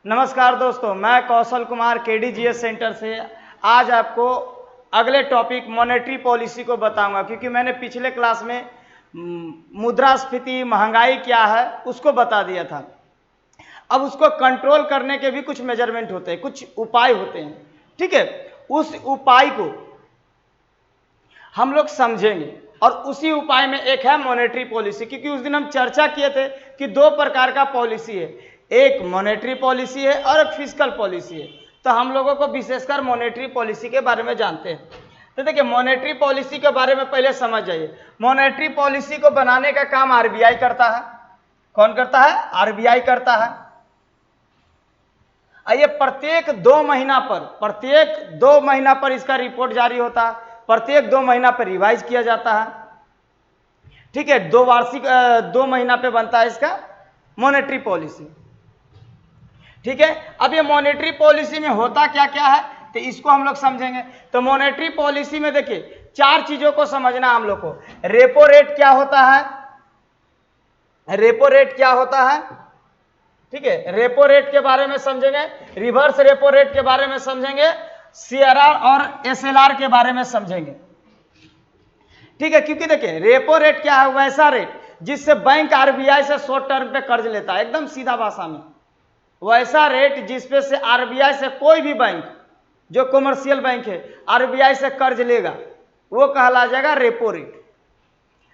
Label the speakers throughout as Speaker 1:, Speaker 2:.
Speaker 1: नमस्कार दोस्तों, मैं कौशल कुमार केडीजीएस सेंटर से आज आपको अगले टॉपिक मॉनेटरी पॉलिसी को बताऊंगा, क्योंकि मैंने पिछले क्लास में मुद्रास्फीति महंगाई क्या है उसको बता दिया था। अब उसको कंट्रोल करने के भी कुछ मेजरमेंट होते हैं, कुछ उपाय होते हैं। ठीक है, उस उपाय को हम लोग समझेंगे और उसी उपाय में एक है मॉनेटरी पॉलिसी, क्योंकि उस दिन हम चर्चा किए थे कि दो प्रकार का पॉलिसी है, एक मॉनेटरी पॉलिसी है और एक फिस्कल पॉलिसी है। तो हम लोगों को विशेषकर मॉनेटरी पॉलिसी के बारे में जानते हैं। तो देखिए, मॉनेटरी पॉलिसी के बारे में पहले समझ जाइए। मॉनेटरी पॉलिसी को बनाने का काम आरबीआई करता है। कौन करता है? आरबीआई करता है। आइए, प्रत्येक 2 महीना पर इसका रिपोर्ट जारी होता है, प्रत्येक 2 महीना पर रिवाइज किया जाता है। ठीक है, 2 महीना पे बनता है इसका मॉनेटरी पॉलिसी। ठीक है, अब ये मॉनेटरी पॉलिसी में होता क्या क्या है तो इसको हम लोग समझेंगे। तो मॉनेटरी पॉलिसी में देखिए 4 चीजों को समझना हम लोग को। रेपो रेट क्या होता है? रेपो रेट क्या होता है? ठीक है, रेपो रेट के बारे में समझेंगे, रिवर्स रेपो रेट के बारे में समझेंगे, सीआरआर और एसएलआर के बारे में समझेंगे। ठीक है, क्योंकि देखिए रेपो रेट क्या है? वैसा रेट जिससे बैंक आरबीआई से शॉर्ट टर्म पे कर्ज लेता है, एकदम सीधा भाषा में वैसा रेट जिसपे से आरबीआई से कोई भी बैंक जो कमर्शियल बैंक है आरबीआई से कर्ज लेगा वो कहला जाएगा repo rate.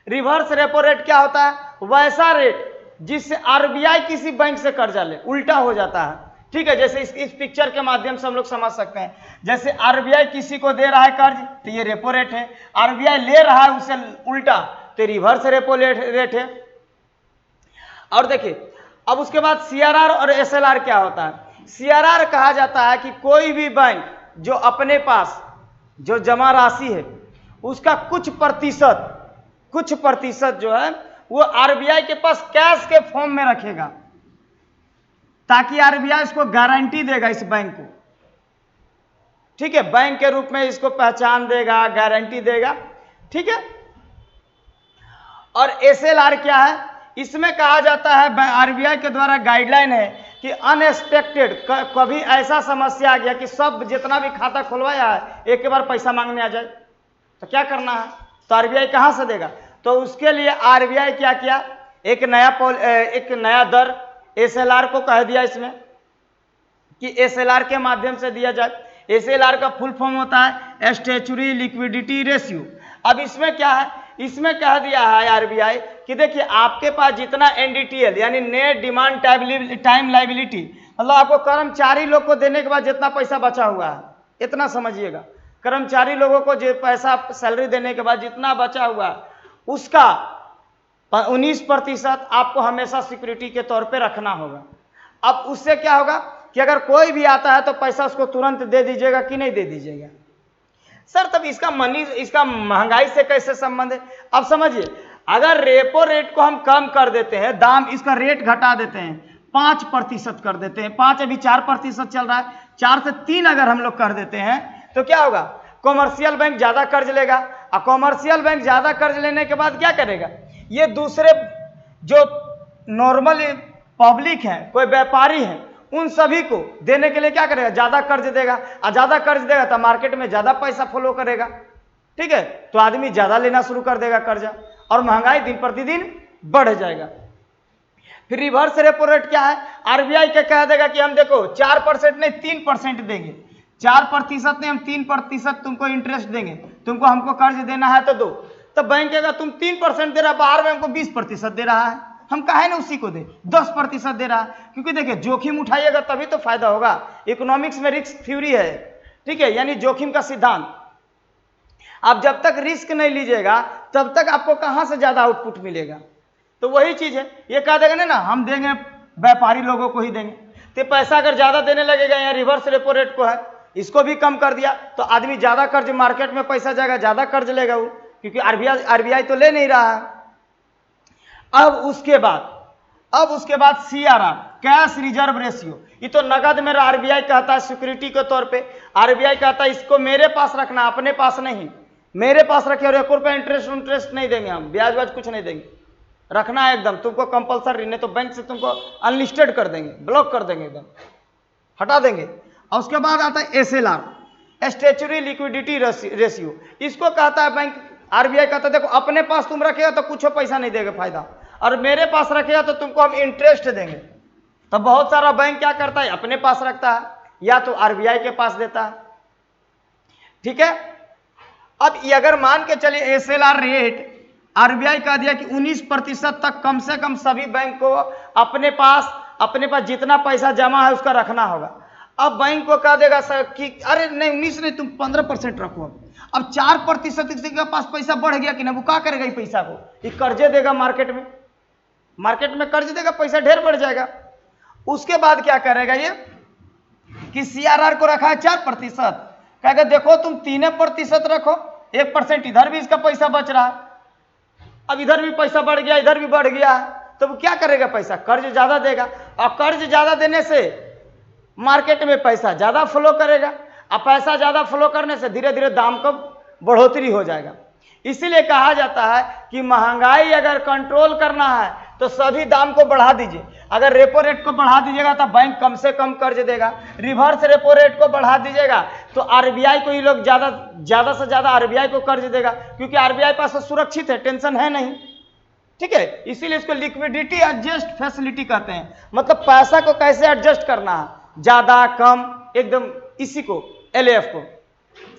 Speaker 1: Reverse repo rate क्या होता है? वैसा रेट जिससे आरबीआई किसी बैंक से कर्जा ले, उल्टा हो जाता है। ठीक है, जैसे इस पिक्चर के माध्यम से हम लोग समझ सकते हैं। जैसे आरबीआई किसी को दे रहा है कर्ज तो ये रेपो रेट है, आरबीआई ले रहा है उससे उल्टा तो रिवर्स रेपो रेट है। और देखिए, अब उसके बाद सीआरआर और एसएलआर क्या होता है? सीआरआर कहा जाता है कि कोई भी बैंक जो अपने पास जो जमा राशि है उसका कुछ प्रतिशत जो है वो आरबीआई के पास कैश के फॉर्म में रखेगा, ताकि आरबीआई इसको गारंटी देगा इस बैंक को। ठीक है, बैंक के रूप में इसको पहचान देगा, गारंटी देगा। ठीक है, और एसएलआर क्या है? इसमें कहा जाता है आरबीआई के द्वारा गाइडलाइन है कि अनएक्सपेक्टेड कभी ऐसा समस्या आ गया कि सब जितना भी खाता खुलवाया है एक के बार पैसा मांगने आ जाए तो क्या करना है? तो आरबीआई कहां से देगा? तो उसके लिए आरबीआई क्या किया, एक नया दर एसएलआर को कह दिया इसमें कि एसएलआर के माध्यम से दिया जाए। एसएलआर का फुल फॉर्म होता है स्टैच्यूटरी लिक्विडिटी रेशियो। अब इसमें क्या है? इसमें कह दिया है आरबीआई कि देखिए आपके पास जितना एनडीटीएल यानी नेट डिमांड टाइम लायबिलिटी, मतलब आपको कर्मचारी लोग को देने के बाद जितना पैसा बचा हुआ है, इतना समझिएगा, कर्मचारी लोगों को जो पैसा सैलरी देने के बाद जितना बचा हुआ है उसका 19% आपको हमेशा सिक्योरिटी के तौर पे रखना होगा। अब उससे क्या होगा कि अगर कोई भी आता है तो पैसा उसको तुरंत दे दीजिएगा कि नहीं दे दीजिएगा? सर तब इसका महंगाई से कैसे संबंध है? अब समझिए, अगर रेपो रेट को हम कम कर देते हैं, दाम इसका रेट घटा देते हैं, 5% कर देते हैं, 5 अभी 4% चल रहा है, 4 से 3 अगर हम लोग कर देते हैं तो क्या होगा? कॉमर्शियल बैंक ज्यादा कर्ज लेगा, और कॉमर्शियल बैंक ज्यादा कर्ज लेने के बाद क्या करेगा? ये दूसरे जो नॉर्मल पब्लिक है, कोई व्यापारी है, उन सभी को देने के लिए क्या करेगा? ज्यादा कर्ज देगा, और ज्यादा कर्ज देगा तो मार्केट में ज्यादा पैसा फ्लो करेगा। ठीक है, तो आदमी ज्यादा लेना शुरू कर देगा कर्जा और महंगाई दिन प्रतिदिन बढ़ जाएगा। फिर रिवर्स रेपो रेट क्या है? आरबीआई के कह देगा कि हम देखो 4% नहीं 3% देंगे, 4% नहीं हम 3% तुमको इंटरेस्ट देंगे, तुमको हमको कर्ज देना है तो दो। तो बैंक कहेगा तुम 3% दे रहा है, बाहर में हमको 20% दे रहा है, हम काहे ना उसी को दे, 10% दे रहा है। क्योंकि देखिए जोखिम उठाइएगा तभी तो फायदा होगा। इकोनॉमिक्स में रिस्क थ्योरी है, ठीक है, यानी जोखिम का सिद्धांत। आप जब तक रिस्क नहीं लीजिएगा तब तक आपको कहां से ज्यादा आउटपुट मिलेगा? तो वही चीज है, ये कह देगा ना हम देंगे व्यापारी लोगों को ही देंगे, तो पैसा अगर ज्यादा देने लगेगा, यहाँ रिवर्स रेपो रेट को है इसको भी कम कर दिया तो आदमी ज्यादा कर्ज, मार्केट में पैसा जाएगा, ज्यादा कर्ज लेगा वो, क्योंकि आरबीआई तो ले नहीं रहा है। अब उसके बाद सीआरआर, कैश रिजर्व रेशियो, ये तो नगद में आरबीआई कहता है सिक्योरिटी के तौर पे, आरबीआई कहता है इसको मेरे पास रखना, अपने पास नहीं, मेरे पास रखे और 1 रुपया इंटरेस्ट नहीं देंगे, हम ब्याज कुछ नहीं देंगे, रखना है एकदम तुमको कंपलसरी, नहीं तो बैंक से तुमको अनलिस्टेड कर देंगे, ब्लॉक कर देंगे एकदम। हटा देंगे। और उसके बाद आता है SLR, स्टैच्यूटरी लिक्विडिटी रेशियो। इसको कहता है बैंक, RBI कहता है देखो अपने पास तुम रखेगा तो कुछ पैसा नहीं देगा फायदा, और मेरे पास रखेगा तो तुमको हम इंटरेस्ट देंगे। तो बहुत सारा बैंक क्या करता है, अपने पास रखता है या तो RBI के पास देता है। ठीक है, अब अगर मान के चलिए SLR रेट RBI कह दिया कि 19% तक कम से कम सभी बैंक को अपने पास जितना पैसा जमा है उसका रखना होगा। अब बैंक को कह देगा सर कि अरे नहीं 19 नहीं, तुम 15% रखो। अब 4% किसी के पास पैसा बढ़ गया कि ना, वो क्या करेगा, पैसा को ये कर्जे देगा मार्केट में कर्ज देगा, पैसा ढेर बढ़ जाएगा। उसके बाद क्या करेगा ये कि CRR को रखा है 4%, कहेगा देखो तुम 3% रखो, 1% इधर भी इसका पैसा बच रहा है, अब इधर भी पैसा बढ़ गया, इधर भी बढ़ गया, तो वो क्या करेगा, पैसा कर्ज ज्यादा देगा, और कर्ज ज्यादा देने से मार्केट में पैसा ज्यादा फ्लो करेगा, अब पैसा ज्यादा फ्लो करने से धीरे धीरे दाम का बढ़ोतरी हो जाएगा। इसीलिए कहा जाता है कि महंगाई अगर कंट्रोल करना है तो सभी दाम को बढ़ा दीजिए। अगर रेपो रेट को बढ़ा दीजिएगा तो बैंक कम से कम कर्ज देगा, रिवर्स रेपो रेट को बढ़ा दीजिएगा तो RBI को ही लोग ज्यादा से ज्यादा RBI को कर्ज देगा, क्योंकि RBI पास तो सुरक्षित है, टेंशन है नहीं। ठीक है, इसीलिए इसको लिक्विडिटी एडजस्ट फैसिलिटी कहते हैं, मतलब पैसा को कैसे एडजस्ट करना है, ज्यादा कम एकदम, इसी को LAF को,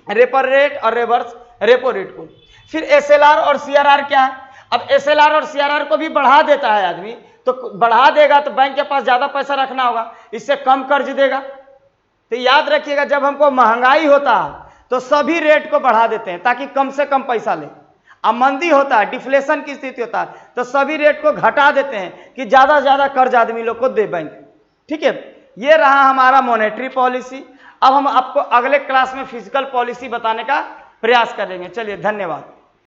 Speaker 1: रेपो रेट और रिवर्स रेपो रेट को। फिर SLR और CRR क्या है, अब SLR और CRR को भी बढ़ा देता है आदमी, तो बढ़ा देगा तो बैंक के पास ज्यादा पैसा रखना होगा, इससे कम कर्ज देगा। तो याद रखिएगा जब हमको महंगाई होता है तो सभी रेट को बढ़ा देते हैं ताकि कम से कम पैसा ले, अब मंदी होता है, डिफ्लेशन की स्थिति होता है तो सभी रेट को घटा देते हैं कि ज्यादा से ज्यादा कर्ज आदमी लोग को दे बैंक। ठीक है, ये रहा हमारा मॉनेटरी पॉलिसी। अब हम आपको अगले क्लास में फिजिकल पॉलिसी बताने का प्रयास करेंगे। चलिए, धन्यवाद।